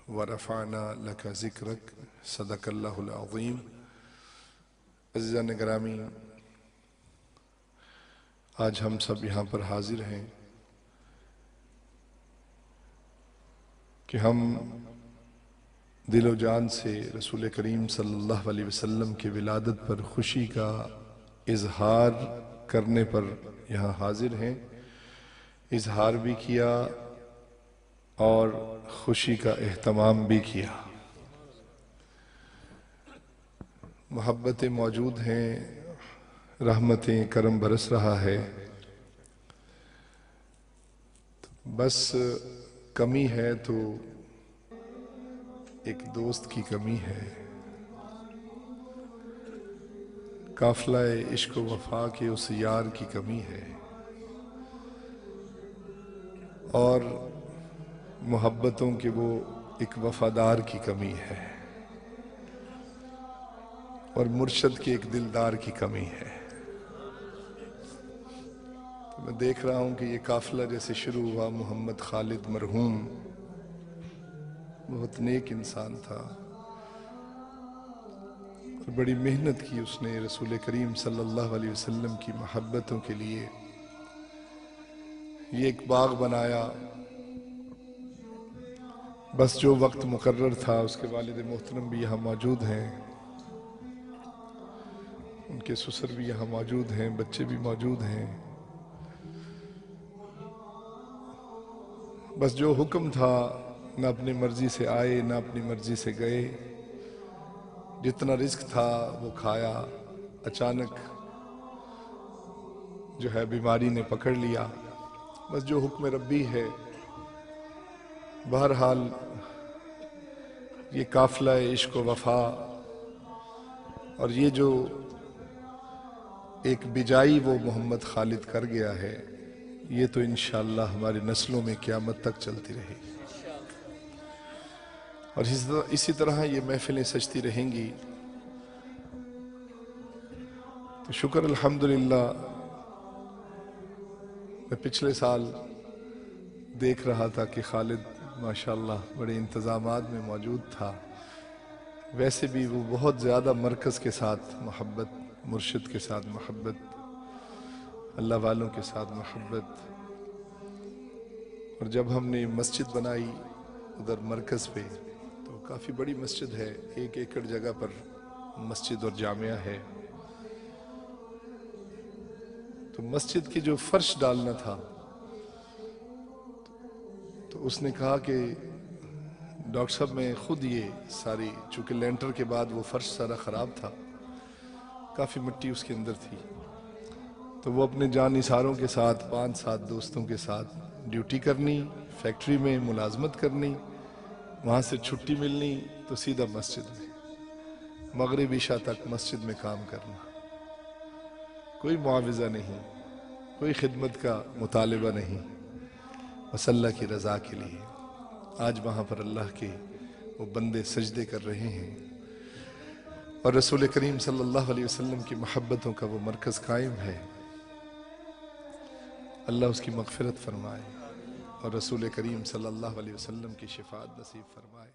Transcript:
ورفعنا لك ذکرک صدق اللہ العظیم۔ عزیزان گرامی، آج ہم سب یہاں پر حاضر ہیں کہ ہم دل و جان سے رسول کریم صلی اللہ علیہ وسلم کی ولادت پر خوشی کا اظہار کرنے پر یہاں حاضر ہیں۔ اظہار بھی کیا اور خوشی کا اہتمام بھی کیا۔ محبتیں موجود ہیں، رحمتیں کرم برس رہا ہے، بس کمی ہے تو ایک دوست کی کمی ہے۔ قافلہ عشق و وفا کے اس یار کی کمی ہے، اور محبتوں کے وہ ایک وفادار کی کمی ہے، اور مرشد کے ایک دلدار کی کمی ہے۔ تو میں دیکھ رہا ہوں کہ یہ قافلہ جیسے شروع ہوا، محمد خالد مرحوم بہت نیک انسان تھا، اور بڑی محنت کی اس نے رسول کریم صلی اللہ علیہ وسلم کی محبتوں کے لیے۔ یہ ایک باغ بنایا، بس جو وقت مقرر تھا۔ اس کے والد محترم بھی یہاں موجود ہیں، ان کے سسر بھی یہاں موجود ہیں، بچے بھی موجود ہیں۔ بس جو حکم تھا، نہ اپنی مرضی سے آئے نہ اپنی مرضی سے گئے۔ جتنا رزق تھا وہ کھایا، اچانک جو ہے بیماری نے پکڑ لیا۔ بس جو حکم ربی ہے۔ بہرحال یہ قافلہ عشق و وفا اور یہ جو ایک بجائی وہ محمد خالد کر گیا ہے، یہ تو انشاءاللہ ہماری نسلوں میں قیامت تک چلتی رہے گی، اور اسی طرح یہ محفلیں سجتی رہیں گی۔ تو شکر الحمدللہ، میں پچھلے سال دیکھ رہا تھا کہ خالد ماشاءاللہ بڑے انتظامات میں موجود تھا۔ ویسے بھی وہ بہت زیادہ مرکز کے ساتھ محبت، مرشد کے ساتھ محبت، اللہ والوں کے ساتھ محبت۔ اور جب ہم نے مسجد بنائی ادھر مرکز پہ، تو کافی بڑی مسجد ہے، 1 ایکڑ جگہ پر مسجد اور جامعہ ہے۔ تو مسجد کی جو فرش ڈالنا تھا، تو اس نے کہا کہ ڈاکٹر صاحب میں خود یہ ساری، چونکہ لینٹر کے بعد وہ فرش سارا خراب تھا، کافی مٹی اس کے اندر تھی، تو وہ اپنے جانثاروں کے ساتھ 5-7 دوستوں کے ساتھ ڈیوٹی کرنی، فیکٹری میں ملازمت کرنی، وہاں سے چھٹی ملنی تو سیدھا مسجد میں، مغرب عشاء تک مسجد میں کام کرنا، کوئی معاوضہ نہیں، کوئی خدمت کا مطالبہ نہیں، بس اللہ کی رضا کے لیے۔ آج وہاں پر اللہ کے وہ بندے سجدے کر رہے ہیں، اور رسول کریم صلی اللہ علیہ وسلم کی محبتوں کا وہ مرکز قائم ہے۔ اللہ اس کی مغفرت فرمائے، اور رسول کریم صلی اللہ علیہ وسلم کی شفاعت نصیب فرمائے۔